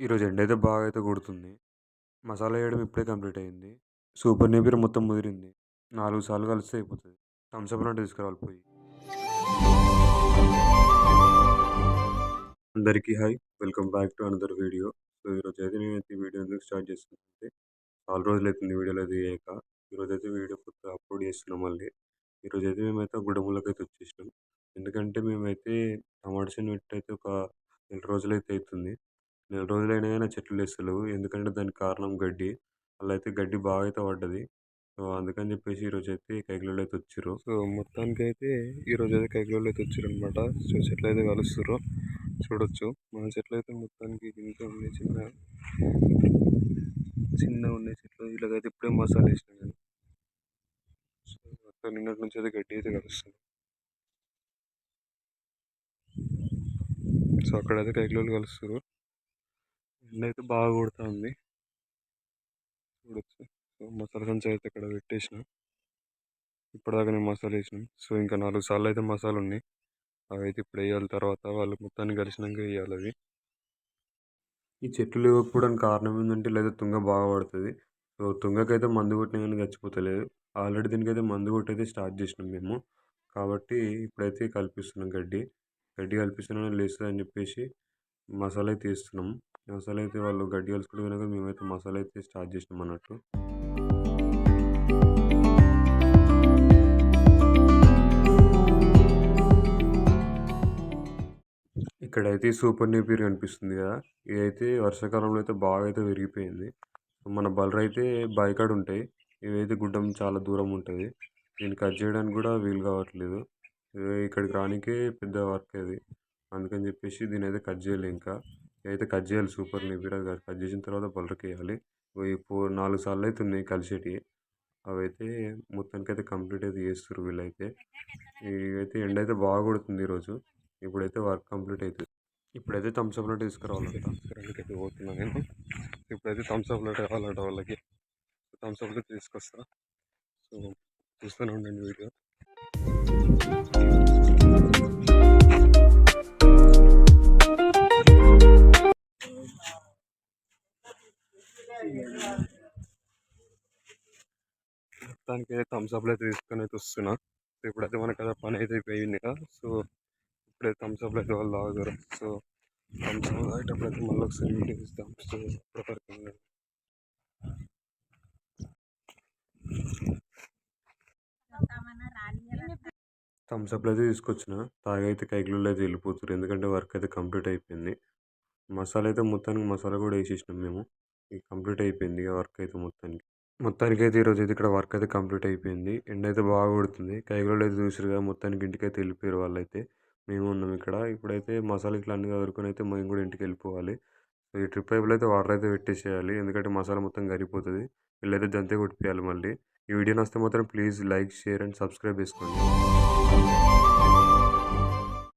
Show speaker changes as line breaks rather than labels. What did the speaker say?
ఈరోజు ఎండైతే బాగా అయితే కొడుతుంది. మసాలా ఏయడం ఇప్పుడే కంప్లీట్ అయింది. సూపర్ నేపియర్ మొత్తం ముదిరింది. 4 సార్లు కలిస్తే అయిపోతది. థమ్స్ అప్ లాంటిది తీసుకురావాలి పోయి. అందరికీ hi. Welcome back to another video. So, ఈరోజైతే నేనైతే ఈ వీడియో ఎందుకు స్టార్ట్ చేస్తున్నానంటే, చాలా రోజులైతుంది వీడియోలు అది చేయక. ఈరోజైతే వీడియో కొత్తగా అప్‌లోడ్ చేస్తున్నాం మళ్ళీ. ఈరోజైతే మేమైతే గుడెములకైతే వచ్చేసినాం. ఎందుకంటే మేమైతే టమాటా చేను పెట్టయితే ఒక నెల రోజులైతే అయితుంది. నెల రోజులైనా గాని ఆ చెట్లు లేస్తలేవు. ఎందుకంటే దానికి కారణం గడ్డి. అలా అయితే గడ్డి బాగా అయితే పడ్డది. సో, అందుకని చెప్పేసి ఈరోజైతే కైకిలోళ్ళైతే వచ్చిర్రు. సో, మొత్తానికైతే ఈరోజైతే కైకిలోళ్ళైతే వచ్చిర్రనమాట. సో, చెట్లయితే కలుస్తుర్రు. చూడొచ్చు. మన చెట్లయితే మొత్తానికి ఇంత ఉన్నాయి చిన్నగున్నాయి చెట్లు. వీళ్ళకైతే ఇప్పుడే మసాలేసినా నేను. సో, మొత్తం నిన్నటి నుంచి అయితే గడ్డి అయితే కలుస్తుంది. సో, అక్కడైతే కైకిలోళ్ళు కలుస్తుర్రు. ఎండ అయితే బాగా కొడతాంది. చూడొచ్చు. సో, మసాలా సంచి అయితే ఇక్కడ పెట్టేసిన. ఇప్పటిదాకా నేను మసాలా వేసినాం. సో, ఇంకా 4 సార్లు అయితే మసాలా ఉన్నాయి. అవైతే ఇప్పుడు వేయాలి. తర్వాత వాళ్ళు మొత్తాన్ని కలిసినాక వేయాలి అవి. ఈ చెట్లు లేవకపోవడానికి కారణం ఏంటంటే లేదా తుంగ బాగా పడుతుంది. సో, తుంగకైతే మందు కొట్టినా కానీ చచ్చిపోతలేదు. ఆల్రెడీ దీనికైతే మందు కొట్టయితే స్టార్ట్ చేసినాం మేము. కాబట్టి ఇప్పుడైతే కల్పిస్తున్నాం గడ్డి. గడ్డి కల్పిస్తున్నాం లేస్తుందని చెప్పేసి మసాలా అయితే వేస్తున్నాం. మసాలా అయితే వాళ్ళు గడ్డి కలుసుకుంటూ కనుక మేమైతే మసాలా అయితే స్టార్ట్ చేసినాం అన్నట్టు. ఇక్కడైతే సూపర్ నేపియర్ కనిపిస్తుంది కదా! ఇదైతే వర్షాకాలంలో అయితే బాగా అయితే విరిగిపోయింది. మన బర్రెలైతే బాయికాడ ఉంటాయి. ఇవైతే గుడ్డం చాలా దూరం ఉంటది. దీన్ని కట్ చేయడానికి కూడా వీలు కావట్లేదు. ఇక్కడికి రానీకే పెద్ద వర్క్ అది. అందుకని చెప్పేసి దీన్నైతే కట్ చేయలే ఇంకా. ఇదైతే కట్ చేయాలి సూపర్ నేపియర్. అది కట్ చేసిన తర్వాత బర్రెకేయాలి. ఈ 4 సార్లు అయితే ఉన్నాయి కలిసేటివి. అవైతే మొత్తానికైతే కంప్లీట్ అయితే చేస్తుర్రు వీళ్ళైతే. ఇదైతే ఎండ అయితే బాగా కొడుతుంది ఈరోజు. ఇప్పుడైతే వర్క్ కంప్లీట్ అవుతుంది. ఇప్పుడైతే థమ్స్ అప్ లాంటి తీసుకురావాలంట. తీసుకురావడానికైతే పోతున్నా నేను. ఇప్పుడైతే థమ్స్ అప్ లాంటి కావాలంట వాళ్ళకి. థమ్స్ అప్ తీసుకొస్తా. సో, చూస్తూనే ఉండండి వీడియో. మొత్తానికి అయితే థమ్స్ అప్ అయితే తీసుకొని అయితే వస్తున్నా. ఇప్పుడైతే మనకు అదే పని అయితే అయిపోయింది కదా. సో, ఇప్పుడైతే థమ్స్ అప్ అయితే వాళ్ళు తాగుతారు. సో, థమ్స్ అప్ తాగేటప్పుడైతే మళ్ళీ ఒకసారి వీడియో ఇస్తాం. సో, ఇప్పటివరకు థమ్స్ అప్ అయితే తీసుకొచ్చిన. తాగైతే కైకిలోళ్ళు అయితే వెళ్ళిపోతారు. ఎందుకంటే వర్క్ అయితే కంప్లీట్ అయిపోయింది. మసాలా అయితే మొత్తానికి మసాలా కూడా వేసేసినాం మేము. ఇక కంప్లీట్ అయిపోయింది ఇక వర్క్ అయితే మొత్తానికి. మొత్తానికైతే ఈరోజు అయితే ఇక్కడ వర్క్ అయితే కంప్లీట్ అయిపోయింది. ఎండ అయితే బాగా కొడుతుంది. కైకిలోళ్ళు అయితే చూసారు కదా, మొత్తానికి ఇంటికైతే వెళ్ళిపోయారు వాళ్ళైతే. మేము ఉన్నాం ఇక్కడ. ఇప్పుడైతే మసాలా ఇట్లా అన్ని చదువుకొని అయితే మేము కూడా ఇంటికి వెళ్ళిపోవాలి. సో, ఈ ట్రిప్ పైపులో అయితే వాటర్ అయితే పెట్టేసేయాలి. ఎందుకంటే మసాలా మొత్తం కరిగిపోతుంది. వీళ్ళైతే జంతే కొట్టిపియాలి మళ్ళీ. ఈ వీడియో నచ్చితే మాత్రం please like, share and subscribe చేసుకోండి.